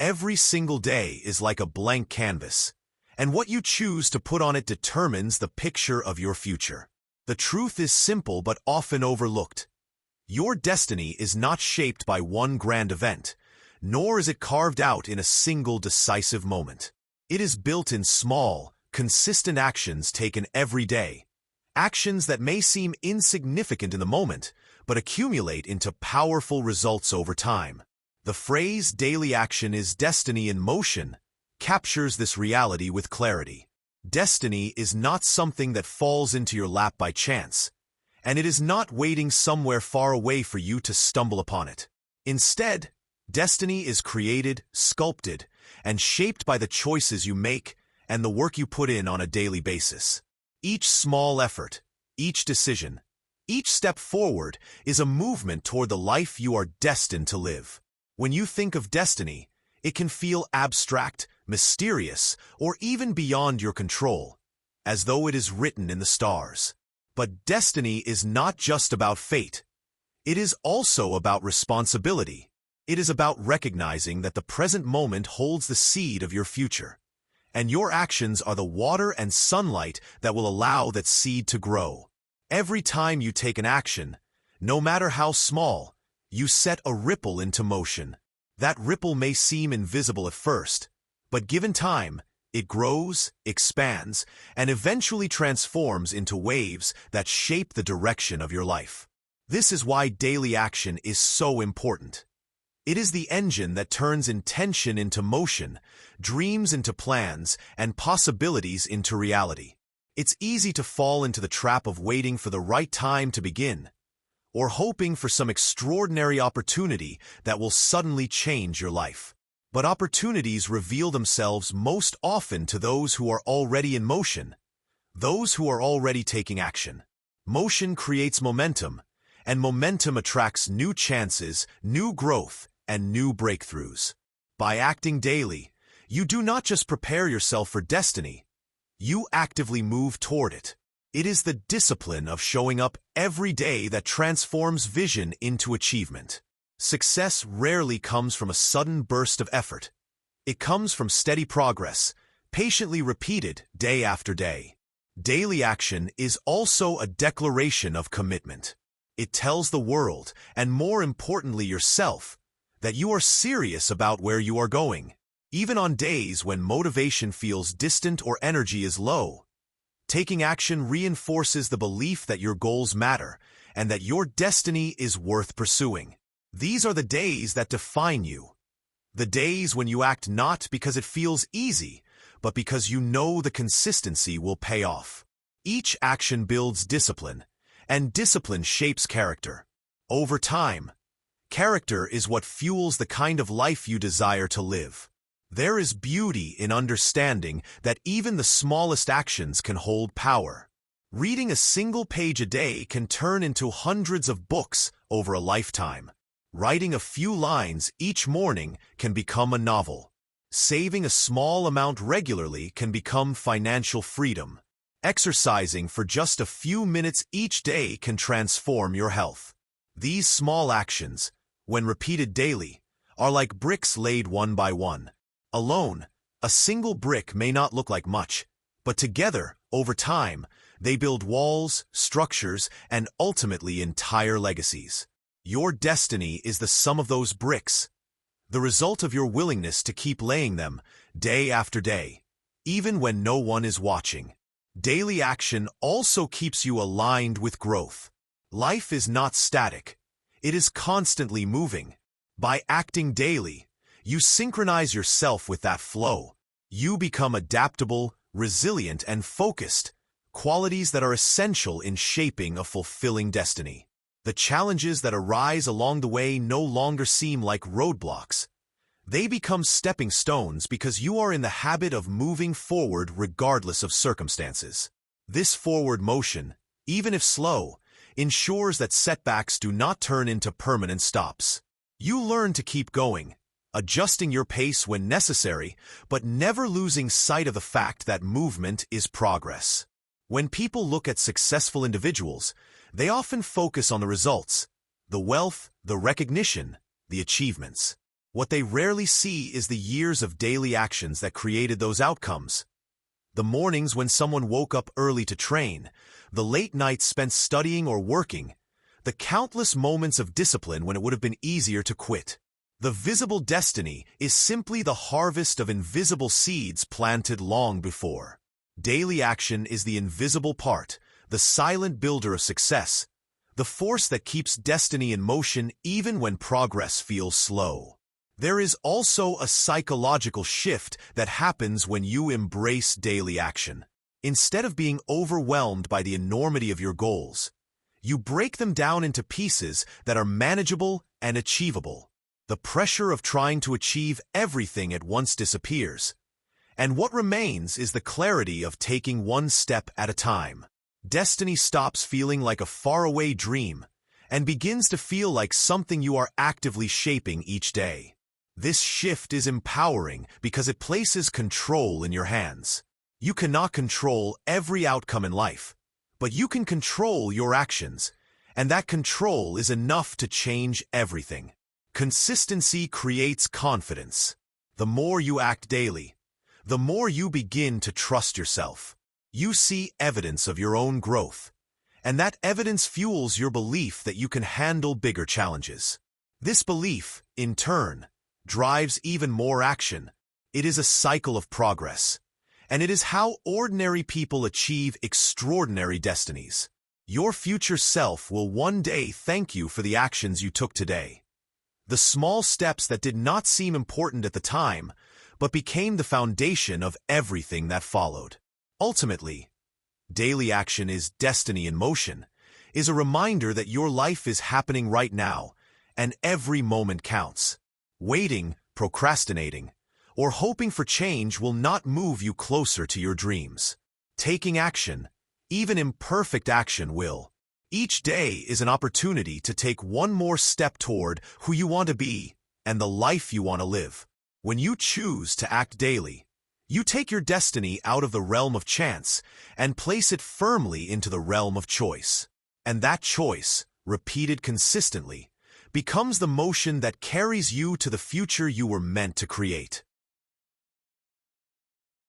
Every single day is like a blank canvas, and what you choose to put on it determines the picture of your future. The truth is simple but often overlooked. Your destiny is not shaped by one grand event, nor is it carved out in a single decisive moment. It is built in small, consistent actions taken every day. Actions that may seem insignificant in the moment, but accumulate into powerful results over time. The phrase "daily action is destiny in motion" captures this reality with clarity. Destiny is not something that falls into your lap by chance, and it is not waiting somewhere far away for you to stumble upon it. Instead, destiny is created, sculpted, and shaped by the choices you make and the work you put in on a daily basis. Each small effort, each decision, each step forward is a movement toward the life you are destined to live. When you think of destiny, it can feel abstract, mysterious, or even beyond your control, as though it is written in the stars. But destiny is not just about fate. It is also about responsibility. It is about recognizing that the present moment holds the seed of your future, and your actions are the water and sunlight that will allow that seed to grow. Every time you take an action, no matter how small, you set a ripple into motion. That ripple may seem invisible at first, but given time, it grows, expands, and eventually transforms into waves that shape the direction of your life. This is why daily action is so important. It is the engine that turns intention into motion, dreams into plans, and possibilities into reality. It's easy to fall into the trap of waiting for the right time to begin, or hoping for some extraordinary opportunity that will suddenly change your life. But opportunities reveal themselves most often to those who are already in motion, those who are already taking action. Motion creates momentum, and momentum attracts new chances, new growth, and new breakthroughs. By acting daily, you do not just prepare yourself for destiny, you actively move toward it. It is the discipline of showing up every day that transforms vision into achievement. Success rarely comes from a sudden burst of effort. It comes from steady progress, patiently repeated day after day. Daily action is also a declaration of commitment. It tells the world, and more importantly yourself, that you are serious about where you are going. Even on days when motivation feels distant or energy is low, taking action reinforces the belief that your goals matter and that your destiny is worth pursuing. These are the days that define you. The days when you act not because it feels easy, but because you know the consistency will pay off. Each action builds discipline, and discipline shapes character. Over time, character is what fuels the kind of life you desire to live. There is beauty in understanding that even the smallest actions can hold power. Reading a single page a day can turn into hundreds of books over a lifetime. Writing a few lines each morning can become a novel. Saving a small amount regularly can become financial freedom. Exercising for just a few minutes each day can transform your health. These small actions, when repeated daily, are like bricks laid one by one. Alone, a single brick may not look like much, but together, over time, they build walls, structures, and ultimately entire legacies. Your destiny is the sum of those bricks, the result of your willingness to keep laying them day after day, even when no one is watching. Daily action also keeps you aligned with growth. Life is not static. It is constantly moving. By acting daily, you synchronize yourself with that flow. You become adaptable, resilient, and focused, qualities that are essential in shaping a fulfilling destiny. The challenges that arise along the way no longer seem like roadblocks. They become stepping stones because you are in the habit of moving forward regardless of circumstances. This forward motion, even if slow, ensures that setbacks do not turn into permanent stops. You learn to keep going, adjusting your pace when necessary, but never losing sight of the fact that movement is progress. When people look at successful individuals, they often focus on the results, the wealth, the recognition, the achievements. What they rarely see is the years of daily actions that created those outcomes. The mornings when someone woke up early to train, the late nights spent studying or working, the countless moments of discipline when it would have been easier to quit. The visible destiny is simply the harvest of invisible seeds planted long before. Daily action is the invisible part, the silent builder of success, the force that keeps destiny in motion even when progress feels slow. There is also a psychological shift that happens when you embrace daily action. Instead of being overwhelmed by the enormity of your goals, you break them down into pieces that are manageable and achievable. The pressure of trying to achieve everything at once disappears, and what remains is the clarity of taking one step at a time. Destiny stops feeling like a faraway dream and begins to feel like something you are actively shaping each day. This shift is empowering because it places control in your hands. You cannot control every outcome in life, but you can control your actions, and that control is enough to change everything. Consistency creates confidence. The more you act daily, the more you begin to trust yourself. You see evidence of your own growth, and that evidence fuels your belief that you can handle bigger challenges. This belief, in turn, drives even more action. It is a cycle of progress, and it is how ordinary people achieve extraordinary destinies. Your future self will one day thank you for the actions you took today. The small steps that did not seem important at the time, but became the foundation of everything that followed. Ultimately, daily action is destiny in motion, is a reminder that your life is happening right now, and every moment counts. Waiting, procrastinating, or hoping for change will not move you closer to your dreams. Taking action, even imperfect action, will. Each day is an opportunity to take one more step toward who you want to be and the life you want to live. When you choose to act daily, you take your destiny out of the realm of chance and place it firmly into the realm of choice. And that choice, repeated consistently, becomes the motion that carries you to the future you were meant to create.